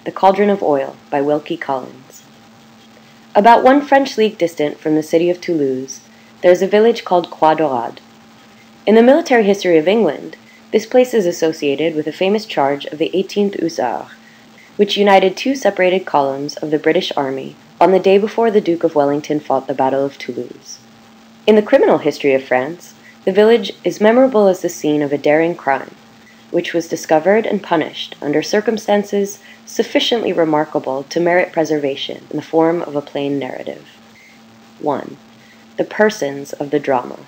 The Cauldron of Oil by Wilkie Collins. About one French league distant from the city of Toulouse, there is a village called Croix Daurade. In the military history of England, this place is associated with a famous charge of the 18th Hussars, which united two separated columns of the British Army on the day before the Duke of Wellington fought the Battle of Toulouse. In the criminal history of France, the village is memorable as the scene of a daring crime, which was discovered and punished under circumstances sufficiently remarkable to merit preservation in the form of a plain narrative. 1. The persons of the drama.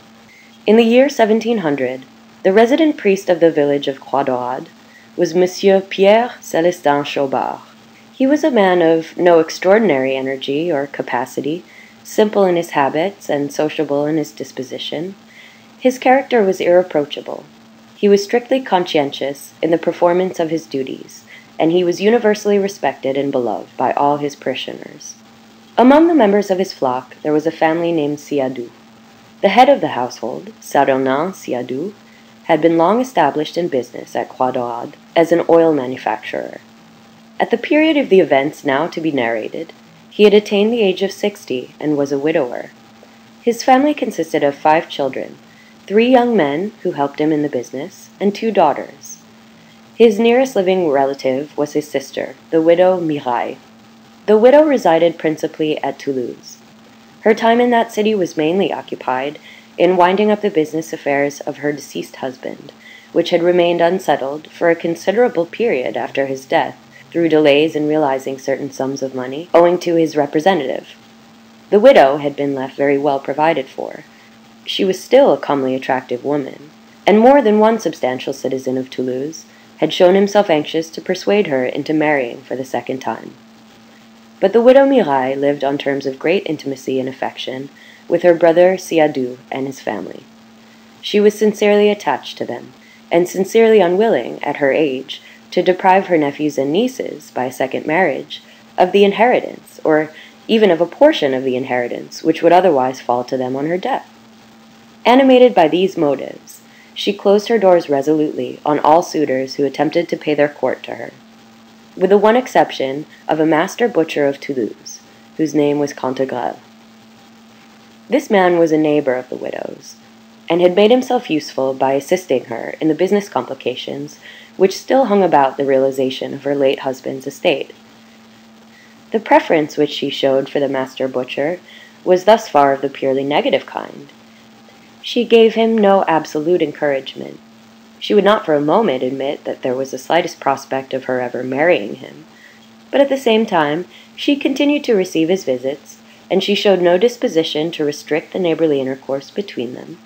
In the year 1700, the resident priest of the village of Croix Daurade was Monsieur Pierre Célestin Chaubard. He was a man of no extraordinary energy or capacity, simple in his habits and sociable in his disposition. His character was irreproachable. He was strictly conscientious in the performance of his duties, and he was universally respected and beloved by all his parishioners. Among the members of his flock there was a family named Siadoux. The head of the household, Saturnin Siadoux, had been long established in business at Croix Daurade as an oil manufacturer. At the period of the events now to be narrated, he had attained the age of 60 and was a widower. His family consisted of 5 children, 3 young men who helped him in the business, and 2 daughters. His nearest living relative was his sister, the widow Miraille. The widow resided principally at Toulouse. Her time in that city was mainly occupied in winding up the business affairs of her deceased husband, which had remained unsettled for a considerable period after his death, through delays in realizing certain sums of money owing to his representative. The widow had been left very well provided for. She was still a comely, attractive woman, and more than one substantial citizen of Toulouse had shown himself anxious to persuade her into marrying for the second time. But the widow Miraille lived on terms of great intimacy and affection with her brother Siadoux and his family. She was sincerely attached to them, and sincerely unwilling, at her age, to deprive her nephews and nieces, by a second marriage, of the inheritance, or even of a portion of the inheritance which would otherwise fall to them on her death. Animated by these motives, she closed her doors resolutely on all suitors who attempted to pay their court to her, with the one exception of a master butcher of Toulouse, whose name was Cantegrel. This man was a neighbor of the widow's, and had made himself useful by assisting her in the business complications which still hung about the realization of her late husband's estate. The preference which she showed for the master butcher was thus far of the purely negative kind. She gave him no absolute encouragement. She would not for a moment admit that there was the slightest prospect of her ever marrying him, but at the same time she continued to receive his visits, and she showed no disposition to restrict the neighborly intercourse between them,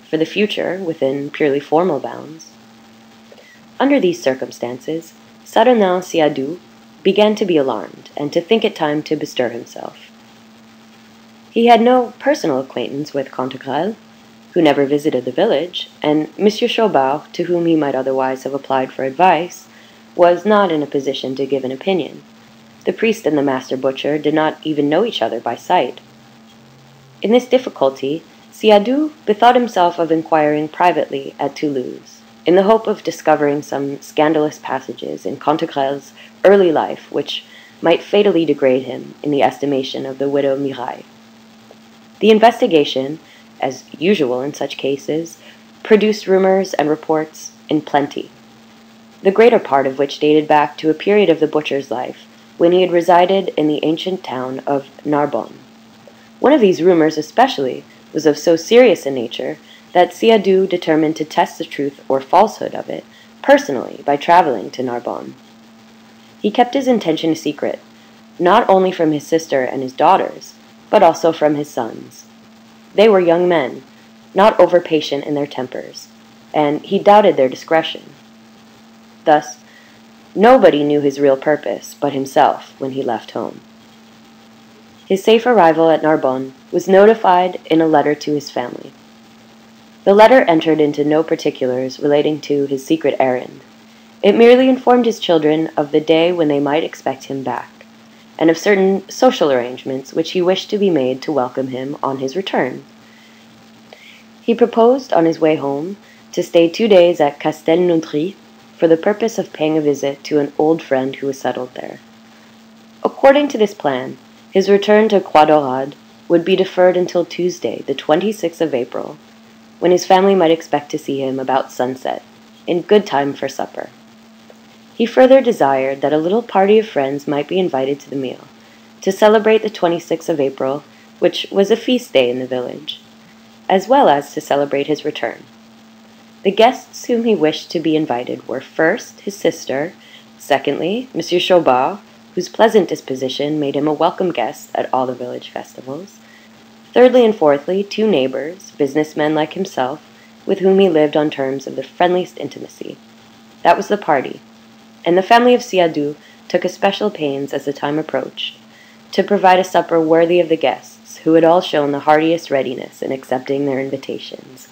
for the future, within purely formal bounds. Under these circumstances, Saturnin Siadoux began to be alarmed, and to think it time to bestir himself. He had no personal acquaintance with Cantegrel, who never visited the village, and Monsieur Chaubard, to whom he might otherwise have applied for advice, was not in a position to give an opinion. The priest and the master butcher did not even know each other by sight. In this difficulty, Siadoux bethought himself of inquiring privately at Toulouse, in the hope of discovering some scandalous passages in Cantegrel's early life which might fatally degrade him in the estimation of the widow Miraille. The investigation, as usual in such cases, produced rumors and reports in plenty, the greater part of which dated back to a period of the butcher's life when he had resided in the ancient town of Narbonne. One of these rumors especially was of so serious a nature that Siadoux determined to test the truth or falsehood of it personally by traveling to Narbonne. He kept his intention a secret, not only from his sister and his daughters, but also from his sons. They were young men, not over-patient in their tempers, and he doubted their discretion. Thus, nobody knew his real purpose but himself when he left home. His safe arrival at Narbonne was notified in a letter to his family. The letter entered into no particulars relating to his secret errand. It merely informed his children of the day when they might expect him back, and of certain social arrangements which he wished to be made to welcome him on his return. He proposed, on his way home, to stay 2 days at Castelnaudry for the purpose of paying a visit to an old friend who was settled there. According to this plan, his return to Croix Daurade would be deferred until Tuesday, the 26th of April, when his family might expect to see him about sunset, in good time for supper. He further desired that a little party of friends might be invited to the meal, to celebrate the 26th of April, which was a feast day in the village, as well as to celebrate his return. The guests whom he wished to be invited were first his sister, secondly Monsieur Chaubard, whose pleasant disposition made him a welcome guest at all the village festivals, thirdly and fourthly 2 neighbors, businessmen like himself, with whom he lived on terms of the friendliest intimacy. That was the party, and the family of Siadoux took especial pains as the time approached to provide a supper worthy of the guests, who had all shown the heartiest readiness in accepting their invitations.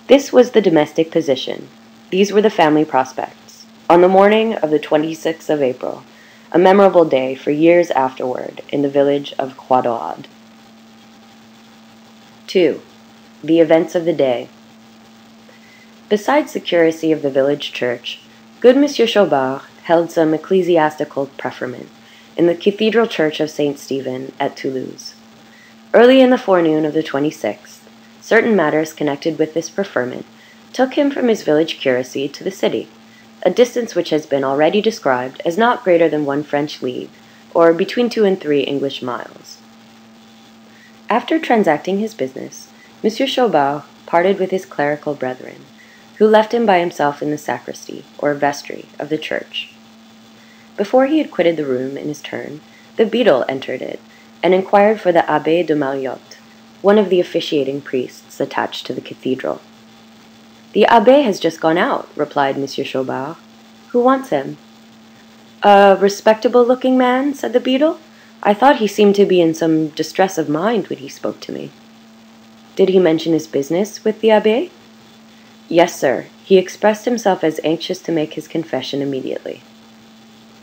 This was the domestic position. These were the family prospects. On the morning of the 26th of April, a memorable day for years afterward in the village of Croix Daurade. 2. The events of the day. Besides the curacy of the village church, good Monsieur Chaubard held some ecclesiastical preferment in the Cathedral Church of St. Stephen at Toulouse. Early in the forenoon of the 26th, certain matters connected with this preferment took him from his village curacy to the city, a distance which has been already described as not greater than 1 French league, or between 2 and 3 English miles. After transacting his business, Monsieur Chaubard parted with his clerical brethren, who left him by himself in the sacristy, or vestry, of the church. Before he had quitted the room in his turn, the beadle entered it, and inquired for the Abbé de Mariotte, one of the officiating priests attached to the cathedral. "The abbé has just gone out," replied Monsieur Chaubard. "Who wants him?" "A respectable-looking man," said the beadle. "I thought he seemed to be in some distress of mind when he spoke to me." "Did he mention his business with the abbé?" "Yes, sir. He expressed himself as anxious to make his confession immediately."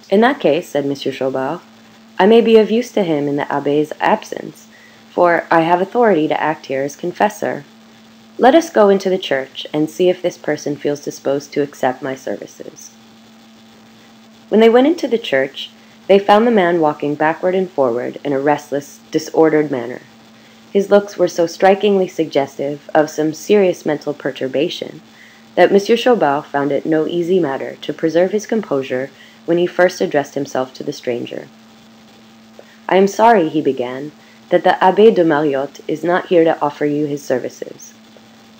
"In that case," said Monsieur Chaubard, "I may be of use to him in the abbé's absence, for I have authority to act here as confessor. Let us go into the church and see if this person feels disposed to accept my services." When they went into the church, they found the man walking backward and forward in a restless, disordered manner. His looks were so strikingly suggestive of some serious mental perturbation that Monsieur Chaubard found it no easy matter to preserve his composure when he first addressed himself to the stranger. "I am sorry," he began, "that the Abbé de Mariotte is not here to offer you his services."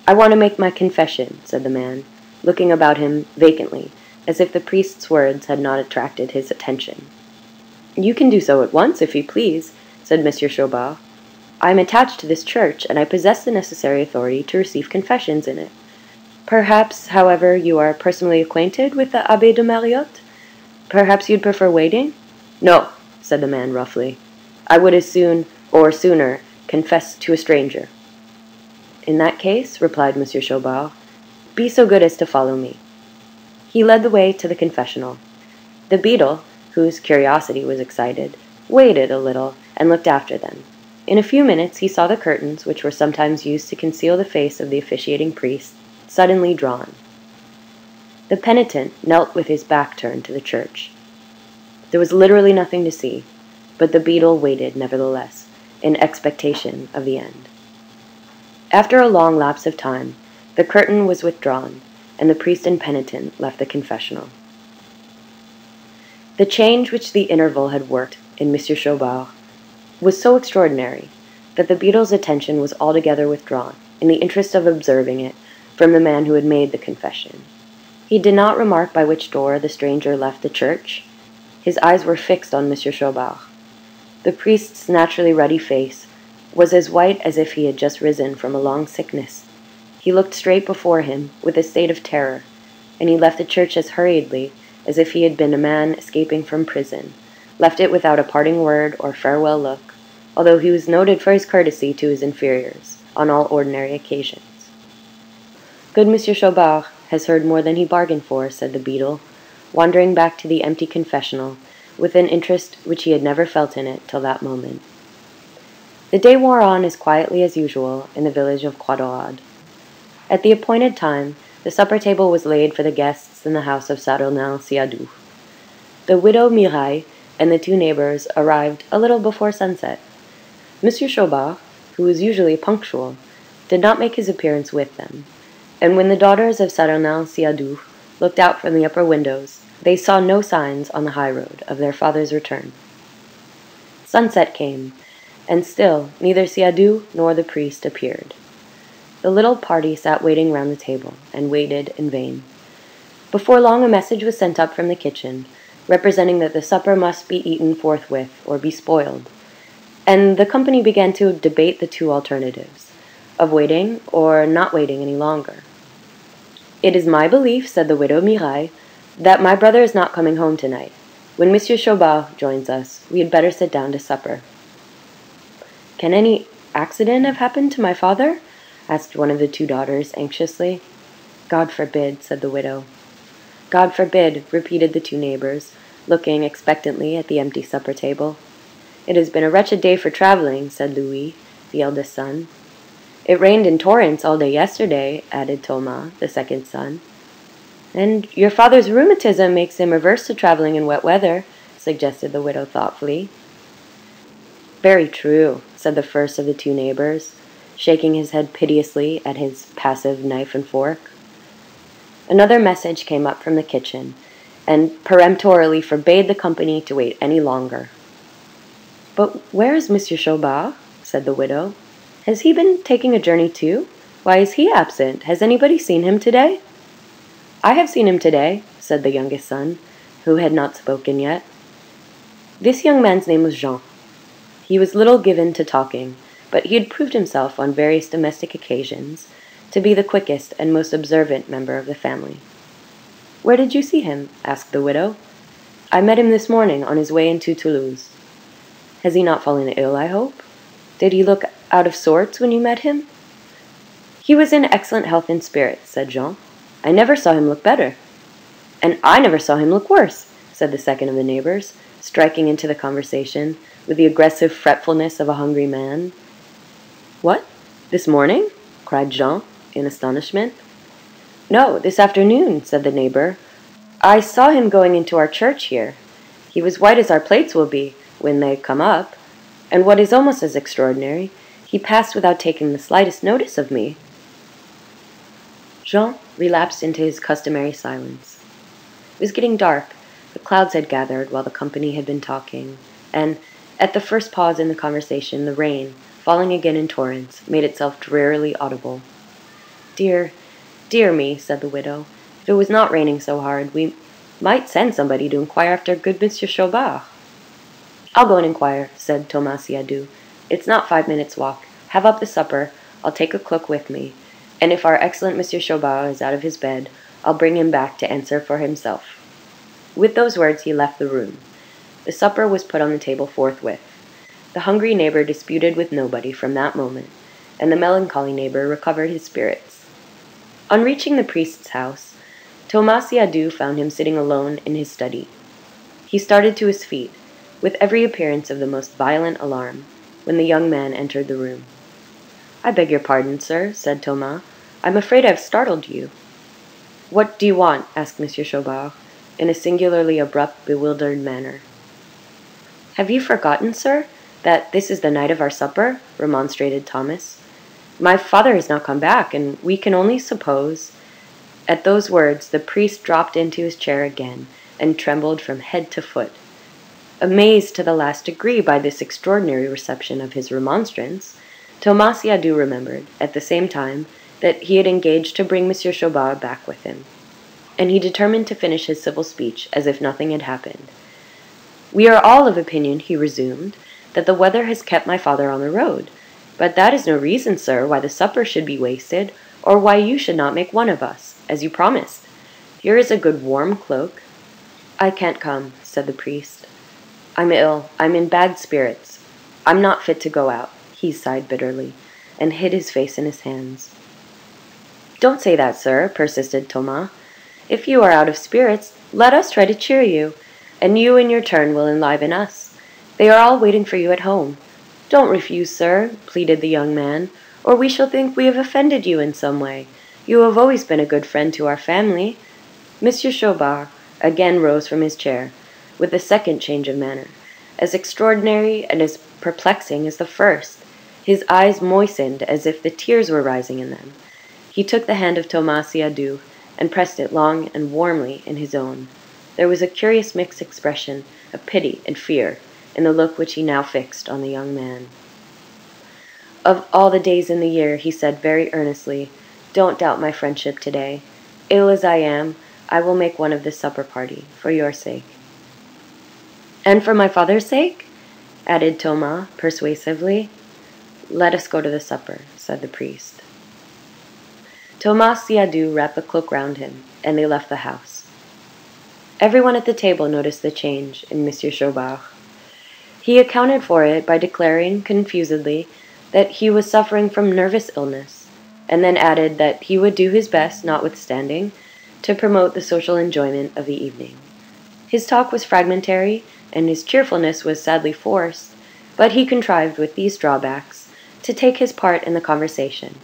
"I want to make my confession," said the man, looking about him vacantly, as if the priest's words had not attracted his attention. "You can do so at once, if you please," said Monsieur Chaubard. "I am attached to this church, and I possess the necessary authority to receive confessions in it. Perhaps, however, you are personally acquainted with the Abbé de Mariotte? Perhaps you'd prefer waiting?" "No," said the man roughly. "I would as soon, or sooner, confess to a stranger." "In that case," replied Monsieur Chaubard, "be so good as to follow me." He led the way to the confessional. The beadle, whose curiosity was excited, waited a little and looked after them. In a few minutes he saw the curtains, which were sometimes used to conceal the face of the officiating priest, suddenly drawn. The penitent knelt with his back turned to the church. There was literally nothing to see, but the beadle waited, nevertheless, in expectation of the end. After a long lapse of time, the curtain was withdrawn, and the priest and penitent left the confessional. The change which the interval had worked in Monsieur Chaubard was so extraordinary that the beadle's attention was altogether withdrawn, in the interest of observing it, from the man who had made the confession. He did not remark by which door the stranger left the church. His eyes were fixed on Monsieur Chaubard. The priest's naturally ruddy face was as white as if he had just risen from a long sickness. He looked straight before him with a state of terror, and he left the church as hurriedly as if he had been a man escaping from prison, left it without a parting word or farewell look, although he was noted for his courtesy to his inferiors on all ordinary occasions. "Good Monsieur Chaubard has heard more than he bargained for," said the beadle, wandering back to the empty confessional with an interest which he had never felt in it till that moment. The day wore on as quietly as usual in the village of Croix Daurade. At the appointed time, the supper table was laid for the guests in the house of Saturnin Siadoux. The widow Miraille and the two neighbors arrived a little before sunset. Monsieur Chaubard, who was usually punctual, did not make his appearance with them, and when the daughters of Saturnin Siadoux looked out from the upper windows, they saw no signs on the high road of their father's return. Sunset came, and still neither Siadoux nor the priest appeared. The little party sat waiting round the table, and waited in vain. Before long a message was sent up from the kitchen, representing that the supper must be eaten forthwith or be spoiled, and the company began to debate the two alternatives, of waiting or not waiting any longer. "It is my belief," said the widow Miraille, "that my brother is not coming home tonight. When Monsieur Chaubard joins us, we had better sit down to supper." "Can any accident have happened to my father?" asked one of the two daughters anxiously. "God forbid," said the widow. "God forbid," repeated the two neighbors, looking expectantly at the empty supper table. "It has been a wretched day for traveling," said Louis, the eldest son. "It rained in torrents all day yesterday," added Thomas, the second son. "And your father's rheumatism makes him averse to traveling in wet weather," suggested the widow thoughtfully. "Very true," said the first of the two neighbors, shaking his head piteously at his passive knife and fork. Another message came up from the kitchen, and peremptorily forbade the company to wait any longer. "But where is Monsieur Chaubard?" said the widow. "Has he been taking a journey too? Why is he absent? Has anybody seen him today?" "I have seen him today," said the youngest son, who had not spoken yet. This young man's name was Jean. He was little given to talking, but he had proved himself on various domestic occasions to be the quickest and most observant member of the family. "Where did you see him?" asked the widow. "I met him this morning on his way into Toulouse." "Has he not fallen ill, I hope? Did he look out of sorts when you met him?" "He was in excellent health and spirits," said Jean. "I never saw him look better." "And I never saw him look worse," said the second of the neighbors, striking into the conversation with the aggressive fretfulness of a hungry man. "What? This morning?" cried Jean, in astonishment. "No, this afternoon," said the neighbor. "I saw him going into our church here. He was white as our plates will be when they come up, and what is almost as extraordinary, he passed without taking the slightest notice of me." Jean relapsed into his customary silence. It was getting dark. The clouds had gathered while the company had been talking, and at the first pause in the conversation, the rain, falling again in torrents, made itself drearily audible. "Dear, dear me," said the widow. "If it was not raining so hard, we might send somebody to inquire after good Monsieur Chaubard." "I'll go and inquire," said Thomas Siadoux. "It's not 5 minutes' walk. Have up the supper. I'll take a cook with me, and if our excellent Monsieur Chaubard is out of his bed, I'll bring him back to answer for himself." With those words he left the room. The supper was put on the table forthwith. The hungry neighbor disputed with nobody from that moment, and the melancholy neighbor recovered his spirits. On reaching the priest's house, Thomas Siadoux found him sitting alone in his study. He started to his feet, with every appearance of the most violent alarm, when the young man entered the room. "I beg your pardon, sir," said Thomas. "I'm afraid I've startled you." "What do you want?" asked Monsieur Chaubard, in a singularly abrupt, bewildered manner. "Have you forgotten, sir, that this is the night of our supper?" remonstrated Thomas. "My father has not come back, and we can only suppose—" At those words the priest dropped into his chair again, and trembled from head to foot. Amazed to the last degree by this extraordinary reception of his remonstrance, Thomas Siadoux remembered, at the same time, that he had engaged to bring Monsieur Chaubard back with him, and he determined to finish his civil speech as if nothing had happened. "We are all of opinion," he resumed, "that the weather has kept my father on the road. But that is no reason, sir, why the supper should be wasted, or why you should not make one of us, as you promised. Here is a good warm cloak." "I can't come," said the priest. "I'm ill. I'm in bad spirits. I'm not fit to go out." He sighed bitterly, and hid his face in his hands. "Don't say that, sir," persisted Thomas. "If you are out of spirits, let us try to cheer you, and you in your turn will enliven us. They are all waiting for you at home. Don't refuse, sir," pleaded the young man, "or we shall think we have offended you in some way. You have always been a good friend to our family." Monsieur Chaubard again rose from his chair. with the second change of manner, as extraordinary and as perplexing as the first. His eyes moistened as if the tears were rising in them. He took the hand of Thomas Siadoux and pressed it long and warmly in his own. There was a curious mixed expression of pity and fear in the look which he now fixed on the young man. "Of all the days in the year," he said very earnestly, "don't doubt my friendship today. Ill as I am, I will make one of this supper party, for your sake." "And for my father's sake?" added Thomas, persuasively. "Let us go to the supper," said the priest. Thomas Siadoux wrapped the cloak round him, and they left the house. Everyone at the table noticed the change in Monsieur Chaubard. He accounted for it by declaring, confusedly, that he was suffering from nervous illness, and then added that he would do his best, notwithstanding, to promote the social enjoyment of the evening. His talk was fragmentary, and his cheerfulness was sadly forced, but he contrived, with these drawbacks, to take his part in the conversation,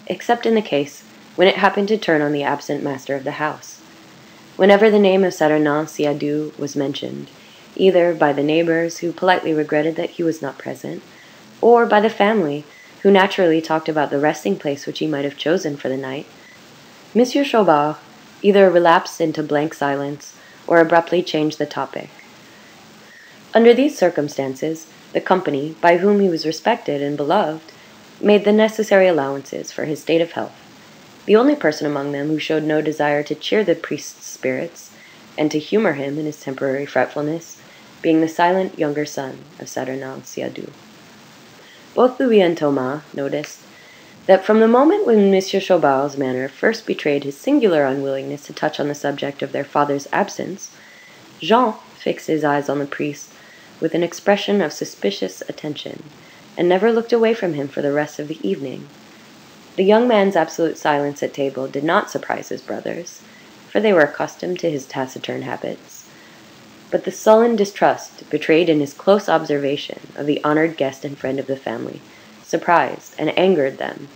except in the case when it happened to turn on the absent master of the house. Whenever the name of Saturnin Siadoux was mentioned, either by the neighbors, who politely regretted that he was not present, or by the family, who naturally talked about the resting place which he might have chosen for the night, Monsieur Chaubard either relapsed into blank silence or abruptly changed the topic. Under these circumstances, the company, by whom he was respected and beloved, made the necessary allowances for his state of health, the only person among them who showed no desire to cheer the priest's spirits and to humor him in his temporary fretfulness, being the silent younger son of Saturnin Siadoux. Both Louis and Thomas noticed that from the moment when Monsieur Chaubard's manner first betrayed his singular unwillingness to touch on the subject of their father's absence, Jean fixed his eyes on the priest with an expression of suspicious attention, and never looked away from him for the rest of the evening. The young man's absolute silence at table did not surprise his brothers, for they were accustomed to his taciturn habits. But the sullen distrust betrayed in his close observation of the honored guest and friend of the family surprised and angered them.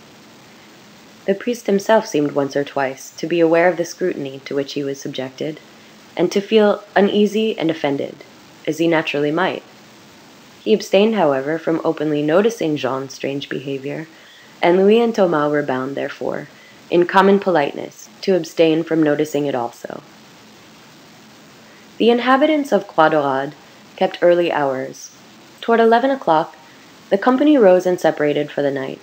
The priest himself seemed once or twice to be aware of the scrutiny to which he was subjected, and to feel uneasy and offended, as he naturally might. He abstained, however, from openly noticing Jean's strange behavior, and Louis and Thomas were bound, therefore, in common politeness, to abstain from noticing it also. The inhabitants of Croix Daurade kept early hours. Toward 11 o'clock, the company rose and separated for the night.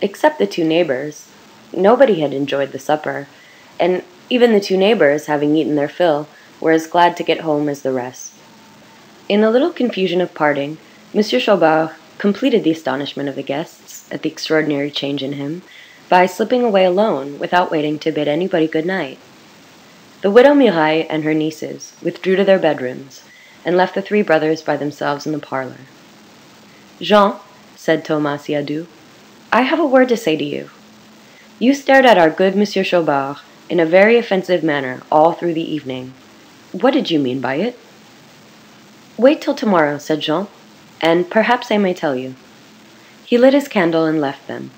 Except the two neighbors, nobody had enjoyed the supper, and even the two neighbors, having eaten their fill, were as glad to get home as the rest. In the little confusion of parting, Monsieur Chaubard completed the astonishment of the guests at the extraordinary change in him by slipping away alone without waiting to bid anybody good night. The widow Miraille and her nieces withdrew to their bedrooms and left the three brothers by themselves in the parlor. "Jean," said Thomas Siadoux, "I have a word to say to you. You stared at our good Monsieur Chaubard in a very offensive manner all through the evening. What did you mean by it?" "Wait till tomorrow," said Jean, "and perhaps I may tell you." He lit his candle and left them.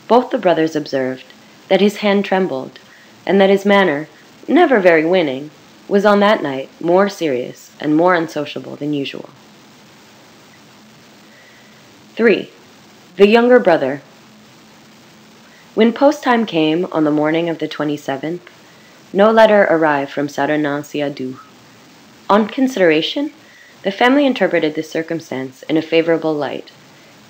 Both the brothers observed that his hand trembled, and that his manner, never very winning, was on that night more serious and more unsociable than usual. 3. The younger brother. When post-time came on the morning of the 27th, no letter arrived from Saturnin Siadoux. On consideration, the family interpreted this circumstance in a favorable light.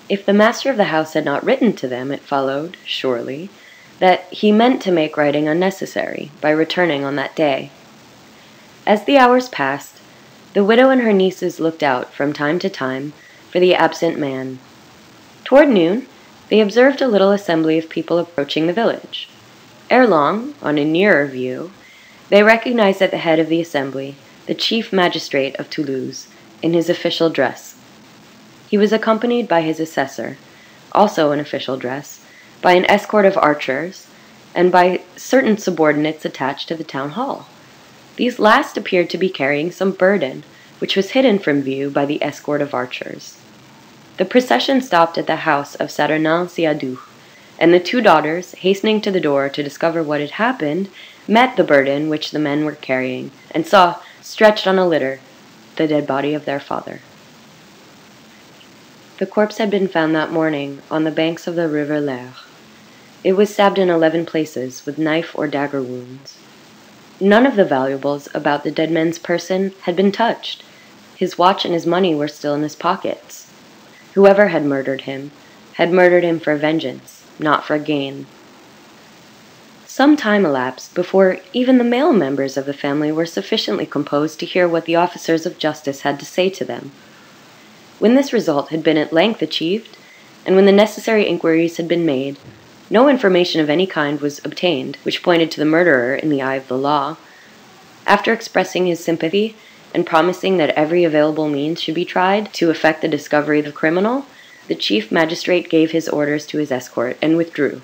If the master of the house had not written to them, it followed, surely, that he meant to make writing unnecessary by returning on that day. As the hours passed, the widow and her nieces looked out from time to time for the absent man. Toward noon, they observed a little assembly of people approaching the village. Ere long, on a nearer view, they recognized at the head of the assembly the chief magistrate of Toulouse, in his official dress. He was accompanied by his assessor, also in official dress, by an escort of archers, and by certain subordinates attached to the town hall. These last appeared to be carrying some burden, which was hidden from view by the escort of archers. The procession stopped at the house of Saturnin Siadoux, and the two daughters, hastening to the door to discover what had happened, met the burden which the men were carrying, and saw, stretched on a litter, the dead body of their father. The corpse had been found that morning on the banks of the river Lers. It was stabbed in 11 places with knife or dagger wounds. None of the valuables about the dead man's person had been touched. His watch and his money were still in his pockets. Whoever had murdered him for vengeance, not for gain. Some time elapsed before even the male members of the family were sufficiently composed to hear what the officers of justice had to say to them. When this result had been at length achieved, and when the necessary inquiries had been made, no information of any kind was obtained which pointed to the murderer in the eye of the law. After expressing his sympathy and promising that every available means should be tried to effect the discovery of the criminal, the chief magistrate gave his orders to his escort and withdrew.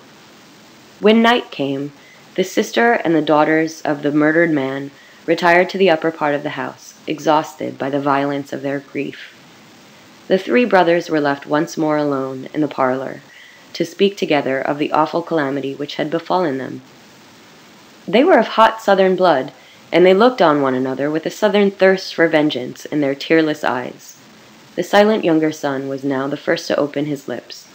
When night came, the sister and the daughters of the murdered man retired to the upper part of the house, exhausted by the violence of their grief. The 3 brothers were left once more alone in the parlor to speak together of the awful calamity which had befallen them. They were of hot southern blood, and they looked on one another with a southern thirst for vengeance in their tearless eyes. The silent younger son was now the first to open his lips.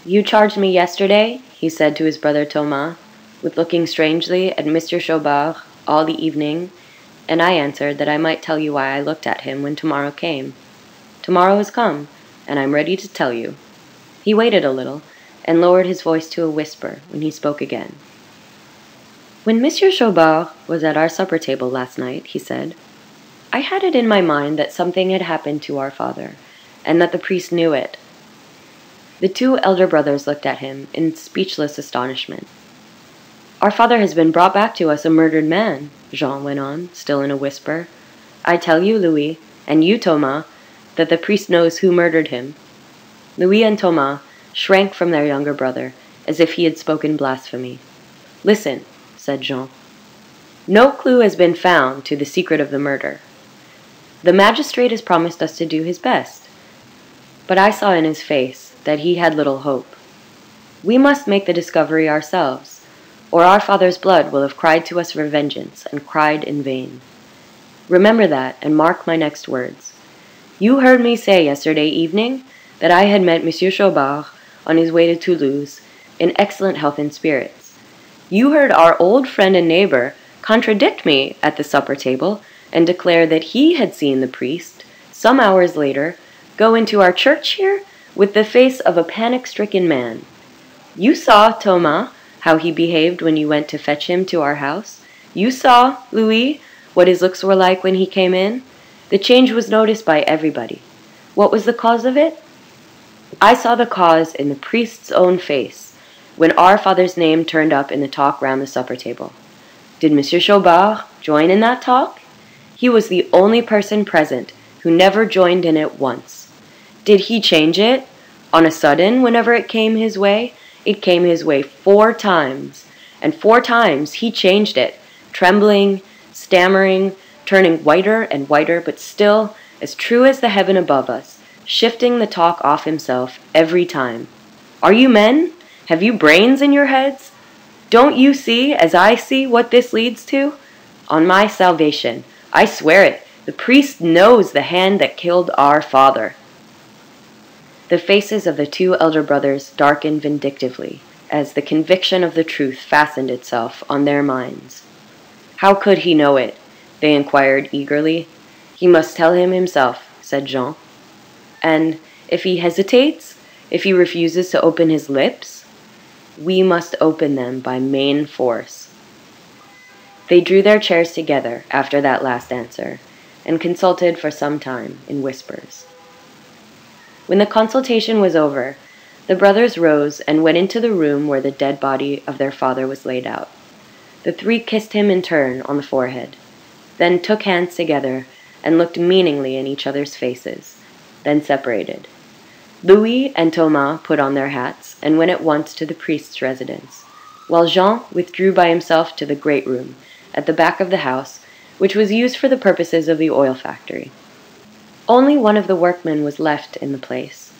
"You charged me yesterday," he said to his brother Thomas, with looking strangely at Monsieur Chaubard all the evening, and I answered that I might tell you why I looked at him when tomorrow came. Tomorrow has come, and I am ready to tell you. He waited a little, and lowered his voice to a whisper when he spoke again. "When Monsieur Chaubard was at our supper table last night," he said, "I had it in my mind that something had happened to our father, and that the priest knew it." The 2 elder brothers looked at him in speechless astonishment. "Our father has been brought back to us a murdered man," Jean went on, still in a whisper. "I tell you, Louis, and you, Thomas, that the priest knows who murdered him." Louis and Thomas shrank from their younger brother, as if he had spoken blasphemy. "Listen," said Jean. "No clue has been found to the secret of the murder. The magistrate has promised us to do his best, but I saw in his face that he had little hope. We must make the discovery ourselves, or our father's blood will have cried to us for vengeance, and cried in vain. Remember that, and mark my next words. You heard me say yesterday evening that I had met Monsieur Chaubard on his way to Toulouse in excellent health and spirits. You heard our old friend and neighbor contradict me at the supper table and declare that he had seen the priest, some hours later, go into our church here with the face of a panic-stricken man. You saw, Thomas, how he behaved when you went to fetch him to our house. You saw, Louis, what his looks were like when he came in. The change was noticed by everybody. What was the cause of it? I saw the cause in the priest's own face, when our father's name turned up in the talk round the supper table. Did Monsieur Chaubard join in that talk? He was the only person present who never joined in it once. Did he change it? On a sudden, whenever it came his way? It came his way 4 times, and 4 times he changed it, trembling, stammering, turning whiter and whiter, but still as true as the heaven above us, shifting the talk off himself every time. Are you men? Have you brains in your heads? Don't you see, as I see, what this leads to? On my salvation, I swear it, the priest knows the hand that killed our father." The faces of the 2 elder brothers darkened vindictively, as the conviction of the truth fastened itself on their minds. "How could he know it?" they inquired eagerly. "He must tell him himself," said Jean. "And if he hesitates, if he refuses to open his lips, we must open them by main force." They drew their chairs together after that last answer, and consulted for some time in whispers. When the consultation was over, the brothers rose and went into the room where the dead body of their father was laid out. The 3 kissed him in turn on the forehead, then took hands together and looked meaningly in each other's faces, then separated. Louis and Thomas put on their hats and went at once to the priest's residence, while Jean withdrew by himself to the great room at the back of the house, which was used for the purposes of the oil factory. Only one of the workmen was left in the place.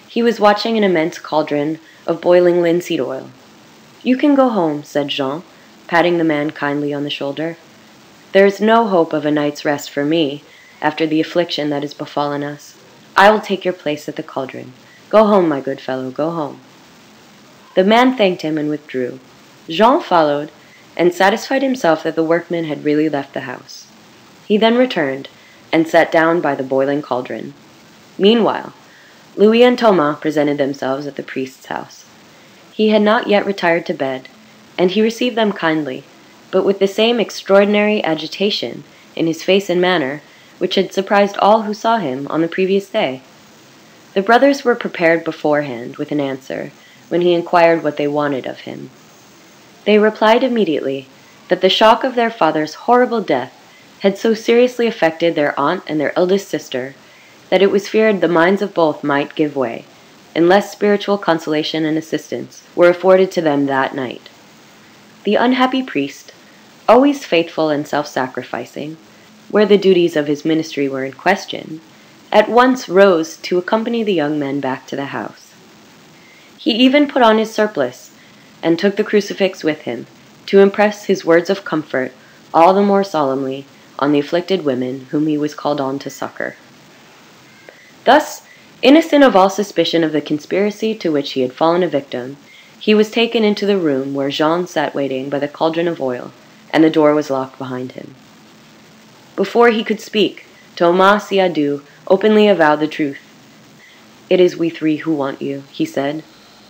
He was watching an immense cauldron of boiling linseed oil. "You can go home," said Jean, patting the man kindly on the shoulder. "There is no hope of a night's rest for me, after the affliction that has befallen us. I will take your place at the cauldron. Go home, my good fellow, go home." The man thanked him and withdrew. Jean followed, and satisfied himself that the workman had really left the house. He then returned, and sat down by the boiling cauldron. Meanwhile, Louis and Thomas presented themselves at the priest's house. He had not yet retired to bed, and he received them kindly, but with the same extraordinary agitation in his face and manner which had surprised all who saw him on the previous day. The brothers were prepared beforehand with an answer when he inquired what they wanted of him. They replied immediately that the shock of their father's horrible death had so seriously affected their aunt and their eldest sister that it was feared the minds of both might give way, unless spiritual consolation and assistance were afforded to them that night. The unhappy priest, always faithful and self-sacrificing, where the duties of his ministry were in question, at once rose to accompany the young men back to the house. He even put on his surplice and took the crucifix with him to impress his words of comfort all the more solemnly on the afflicted women whom he was called on to succor. Thus, innocent of all suspicion of the conspiracy to which he had fallen a victim, he was taken into the room where Jean sat waiting by the cauldron of oil, and the door was locked behind him. Before he could speak, Thomas Siadoux openly avowed the truth. "It is we three who want you," he said.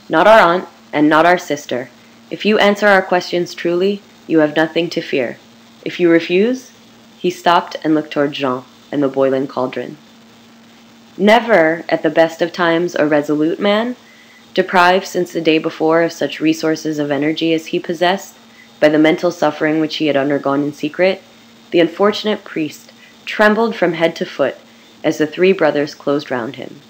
"Not our aunt, and not our sister. If you answer our questions truly, you have nothing to fear. If you refuse—" He stopped and looked toward Jean and the boiling cauldron. Never, at the best of times, a resolute man, deprived since the day before of such resources of energy as he possessed, by the mental suffering which he had undergone in secret, the unfortunate priest trembled from head to foot as the three brothers closed round him.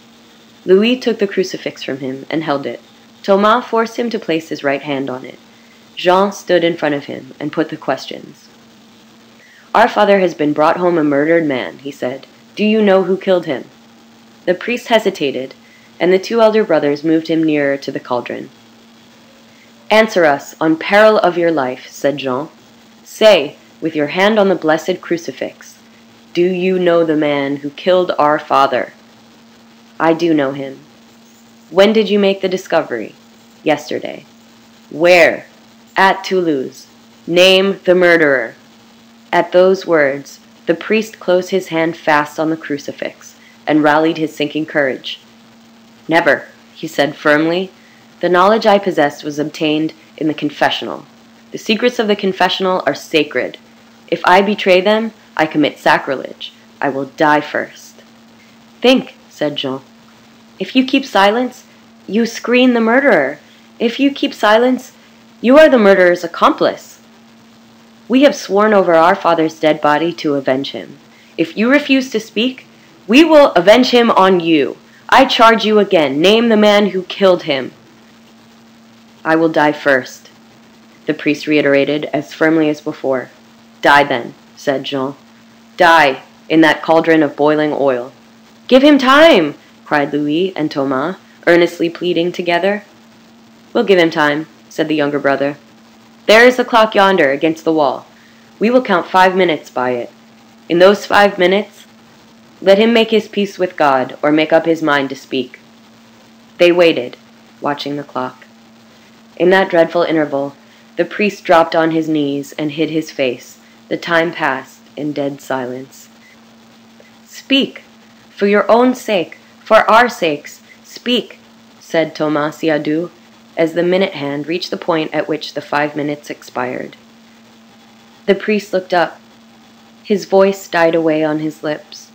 Louis took the crucifix from him and held it. Thomas forced him to place his right hand on it. Jean stood in front of him and put the questions. "Our father has been brought home a murdered man," he said. "Do you know who killed him?" The priest hesitated, and the two elder brothers moved him nearer to the cauldron. "Answer us, on peril of your life," said Jean. "Say, with your hand on the blessed crucifix, do you know the man who killed our father?" "I do know him." "When did you make the discovery?" "Yesterday." "Where?" "At Toulouse." "Name the murderer." At those words, the priest closed his hand fast on the crucifix and rallied his sinking courage. "Never," he said firmly. "The knowledge I possessed was obtained in the confessional. The secrets of the confessional are sacred. If I betray them, I commit sacrilege. I will die first." "Think," said Jean. "If you keep silence, you screen the murderer. If you keep silence, you are the murderer's accomplice. We have sworn over our father's dead body to avenge him. If you refuse to speak, we will avenge him on you. I charge you again, name the man who killed him." "I will die first," the priest reiterated as firmly as before. "Die then," said Jean. "Die in that cauldron of boiling oil." "Give him time!" cried Louis and Thomas, earnestly pleading together. "We'll give him time," said the younger brother. "There is the clock yonder against the wall. We will count 5 minutes by it. In those 5 minutes, let him make his peace with God or make up his mind to speak." They waited, watching the clock. In that dreadful interval, the priest dropped on his knees and hid his face. The time passed in dead silence. "Speak! For your own sake, for our sakes, speak!" said Thomas Siadoux, as the minute hand reached the point at which the 5 minutes expired. The priest looked up. His voice died away on his lips.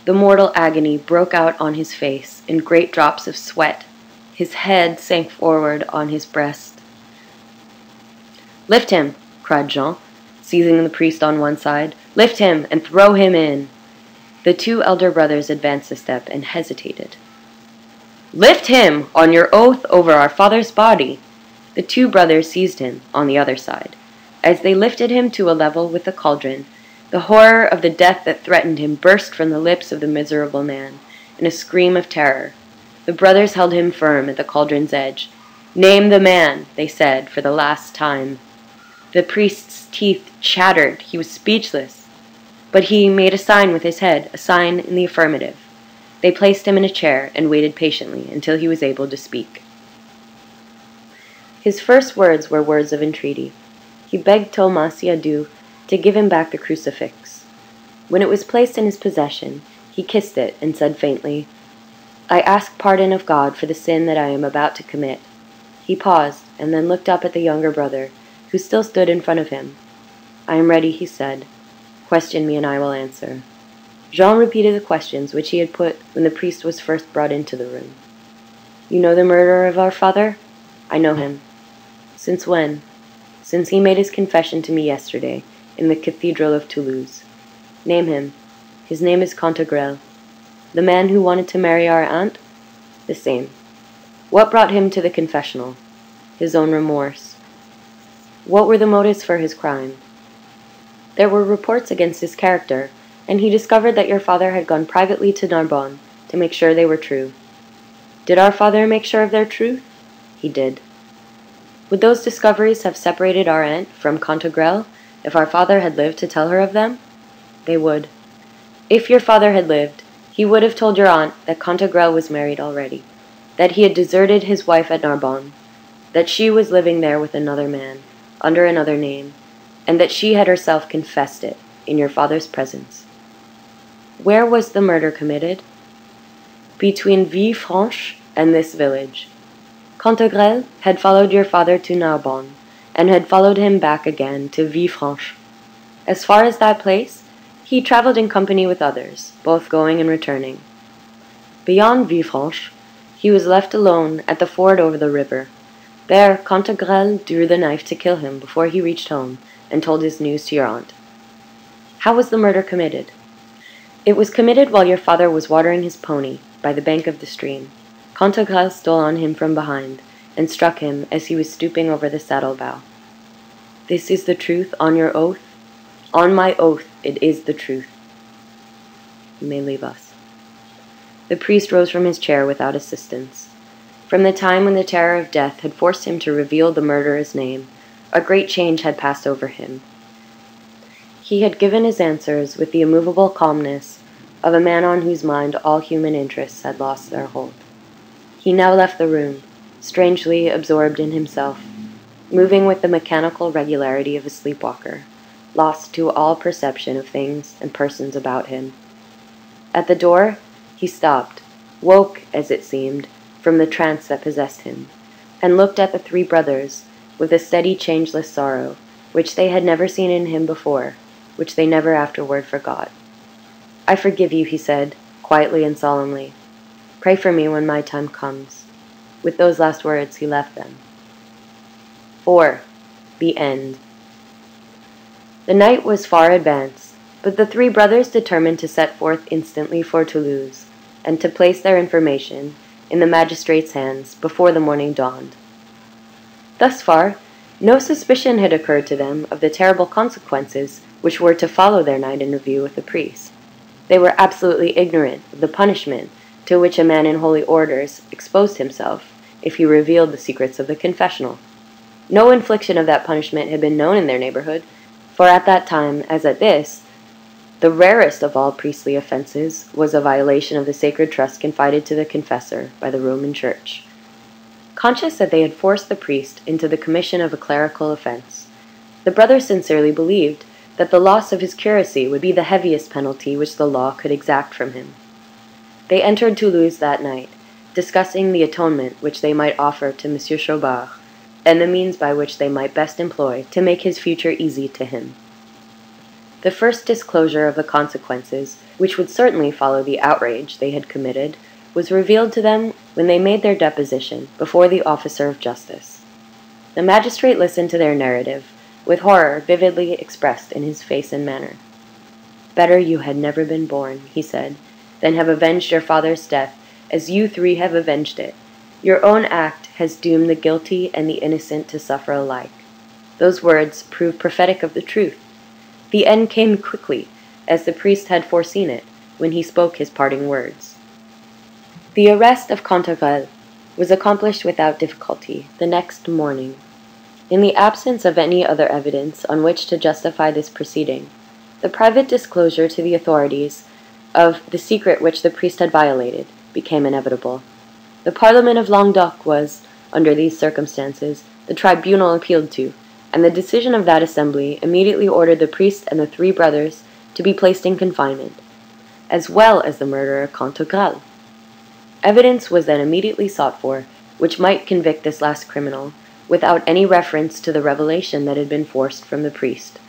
The mortal agony broke out on his face in great drops of sweat. His head sank forward on his breast. "Lift him!" cried Jean, seizing the priest on one side. "Lift him and throw him in." The two elder brothers advanced a step and hesitated. "Lift him, on your oath over our father's body!" The two brothers seized him on the other side. As they lifted him to a level with the cauldron, the horror of the death that threatened him burst from the lips of the miserable man in a scream of terror. The brothers held him firm at the cauldron's edge. "Name the man," they said for the last time. The priest's teeth chattered. He was speechless. but he made a sign with his head, a sign in the affirmative. They placed him in a chair and waited patiently until he was able to speak. His first words were words of entreaty. He begged Thomas Siadoux to give him back the crucifix. When it was placed in his possession, he kissed it and said faintly, "I ask pardon of God for the sin that I am about to commit." He paused and then looked up at the younger brother, who still stood in front of him. "I am ready," he said. "Question me and I will answer." Jean repeated the questions which he had put when the priest was first brought into the room. "You know the murderer of our father?" "I know him." "Since when?" "Since he made his confession to me yesterday, in the Cathedral of Toulouse." "Name him." "His name is Cantegrel." "The man who wanted to marry our aunt?" "The same." "What brought him to the confessional?" "His own remorse." "What were the motives for his crime?" "There were reports against his character, and he discovered that your father had gone privately to Narbonne to make sure they were true." "Did our father make sure of their truth?" "He did." "Would those discoveries have separated our aunt from Cantegrel if our father had lived to tell her of them?" "They would." "If your father had lived, he would have told your aunt that Cantegrel was married already, that he had deserted his wife at Narbonne, that she was living there with another man, under another name, and that she had herself confessed it in your father's presence." "Where was the murder committed?" "Between Villefranche and this village. Cantegrel had followed your father to Narbonne, and had followed him back again to Villefranche. As far as that place, he traveled in company with others, both going and returning. Beyond Villefranche, he was left alone at the ford over the river. There, Cantegrel drew the knife to kill him before he reached home and told his news to your aunt." "How was the murder committed?" "It was committed while your father was watering his pony by the bank of the stream. Cantegrel stole on him from behind and struck him as he was stooping over the saddle-bow." "This is the truth, on your oath?" "On my oath, it is the truth." "You may leave us." The priest rose from his chair without assistance. From the time when the terror of death had forced him to reveal the murderer's name, a great change had passed over him. He had given his answers with the immovable calmness of a man on whose mind all human interests had lost their hold. He now left the room, strangely absorbed in himself, moving with the mechanical regularity of a sleepwalker, lost to all perception of things and persons about him. At the door, he stopped, woke, as it seemed, from the trance that possessed him, and looked at the three brothers with a steady, changeless sorrow, which they had never seen in him before, which they never afterward forgot. "I forgive you," he said, quietly and solemnly. "Pray for me when my time comes." With those last words, he left them. 4. The End. The night was far advanced, but the three brothers determined to set forth instantly for Toulouse, and to place their information in the magistrate's hands before the morning dawned. Thus far, no suspicion had occurred to them of the terrible consequences which were to follow their night interview with the priest. They were absolutely ignorant of the punishment to which a man in holy orders exposed himself if he revealed the secrets of the confessional. No infliction of that punishment had been known in their neighborhood, for at that time, as at this, the rarest of all priestly offenses was a violation of the sacred trust confided to the confessor by the Roman Church. Conscious that they had forced the priest into the commission of a clerical offense, the brothers sincerely believed that the loss of his curacy would be the heaviest penalty which the law could exact from him. They entered Toulouse that night, discussing the atonement which they might offer to Monsieur Chaubard, and the means by which they might best employ to make his future easy to him. The first disclosure of the consequences, which would certainly follow the outrage they had committed, was revealed to them when they made their deposition before the officer of justice. The magistrate listened to their narrative, with horror vividly expressed in his face and manner. "Better you had never been born," he said, "than have avenged your father's death, as you three have avenged it. Your own act has doomed the guilty and the innocent to suffer alike." Those words proved prophetic of the truth. The end came quickly, as the priest had foreseen it, when he spoke his parting words. The arrest of Cantegrel was accomplished without difficulty the next morning. In the absence of any other evidence on which to justify this proceeding, The private disclosure to the authorities of the secret which the priest had violated became inevitable. The Parliament of Languedoc was, under these circumstances, the tribunal appealed to, and the decision of that assembly immediately ordered the priest and the three brothers to be placed in confinement, as well as the murderer Cantegrel. Evidence was then immediately sought for, which might convict this last criminal, without any reference to the revelation that had been forced from the priest.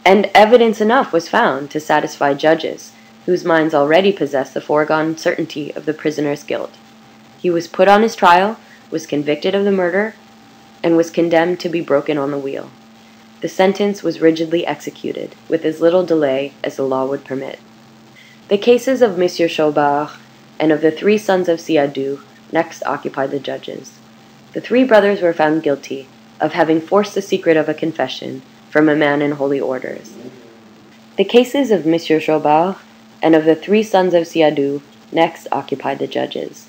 And evidence enough was found to satisfy judges, whose minds already possessed the foregone certainty of the prisoner's guilt. He was put on his trial, was convicted of the murder, and was condemned to be broken on the wheel. The sentence was rigidly executed, with as little delay as the law would permit. The cases of Monsieur Chaubard and of the three sons of Siadoux next occupied the judges. The three brothers were found guilty of having forced the secret of a confession from a man in holy orders. The cases of Monsieur Chaubard and of the three sons of Siadoux next occupied the judges.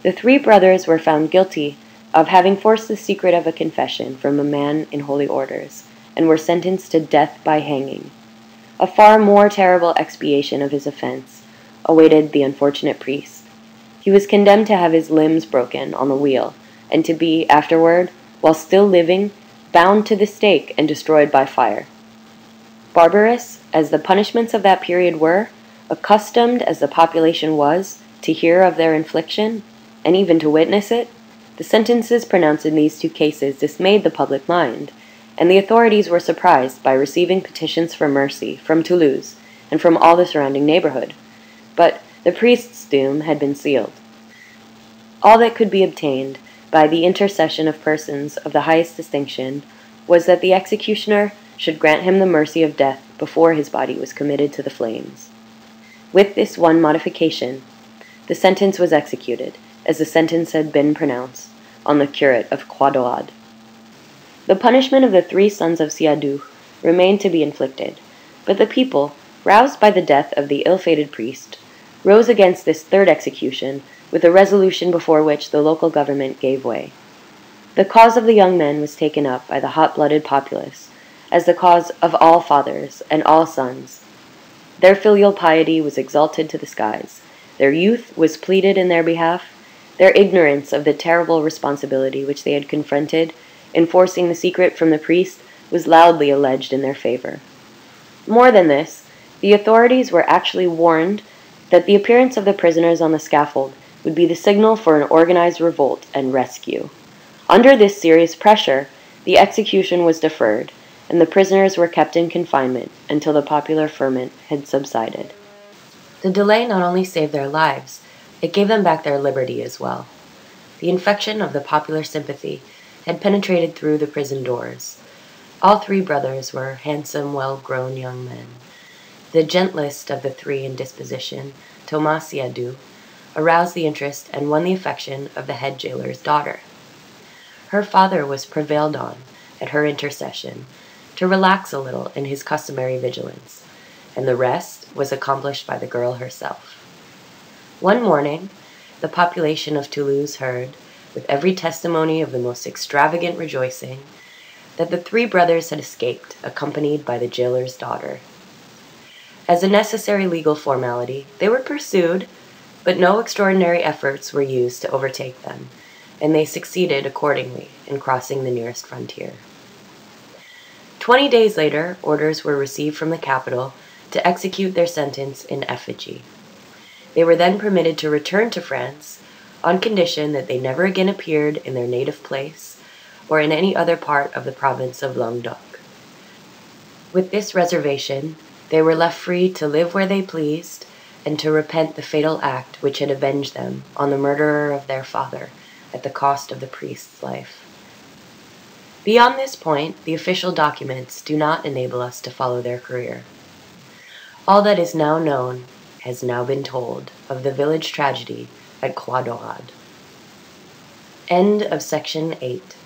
The three brothers were found guilty of having forced the secret of a confession from a man in holy orders, and were sentenced to death by hanging. A far more terrible expiation of his offense awaited the unfortunate priest. He was condemned to have his limbs broken on the wheel, and to be, afterward, while still living, bound to the stake and destroyed by fire. Barbarous as the punishments of that period were, accustomed as the population was to hear of their infliction, and even to witness it, the sentences pronounced in these two cases dismayed the public mind, and the authorities were surprised by receiving petitions for mercy from Toulouse and from all the surrounding neighborhood. But the priest's doom had been sealed. All that could be obtained by the intercession of persons of the highest distinction was that the executioner should grant him the mercy of death before his body was committed to the flames. With this one modification, the sentence was executed, as the sentence had been pronounced, on the curate of Croix Daurade. The punishment of the three sons of Siadoux remained to be inflicted, but the people, roused by the death of the ill-fated priest, rose against this third execution with a resolution before which the local government gave way. The cause of the young men was taken up by the hot-blooded populace as the cause of all fathers and all sons. Their filial piety was exalted to the skies. Their youth was pleaded in their behalf. Their ignorance of the terrible responsibility which they had confronted in forcing the secret from the priest was loudly alleged in their favor. More than this, the authorities were actually warned that the appearance of the prisoners on the scaffold would be the signal for an organized revolt and rescue. Under this serious pressure, the execution was deferred, and the prisoners were kept in confinement until the popular ferment had subsided. The delay not only saved their lives, it gave them back their liberty as well. The infection of the popular sympathy had penetrated through the prison doors. All three brothers were handsome, well-grown young men. The gentlest of the three in disposition, Thomas Siadoux, aroused the interest and won the affection of the head jailer's daughter. Her father was prevailed on, at her intercession, to relax a little in his customary vigilance, and the rest was accomplished by the girl herself. One morning, the population of Toulouse heard, with every testimony of the most extravagant rejoicing, that the three brothers had escaped, accompanied by the jailer's daughter. As a necessary legal formality, they were pursued, but no extraordinary efforts were used to overtake them, and they succeeded accordingly in crossing the nearest frontier. 20 days later, orders were received from the capital to execute their sentence in effigy. They were then permitted to return to France on condition that they never again appeared in their native place or in any other part of the province of Languedoc. With this reservation, they were left free to live where they pleased and to repent the fatal act which had avenged them on the murderer of their father at the cost of the priest's life. Beyond this point, the official documents do not enable us to follow their career. All that is now known has now been told of the village tragedy at Croix Daurade. End of section 8.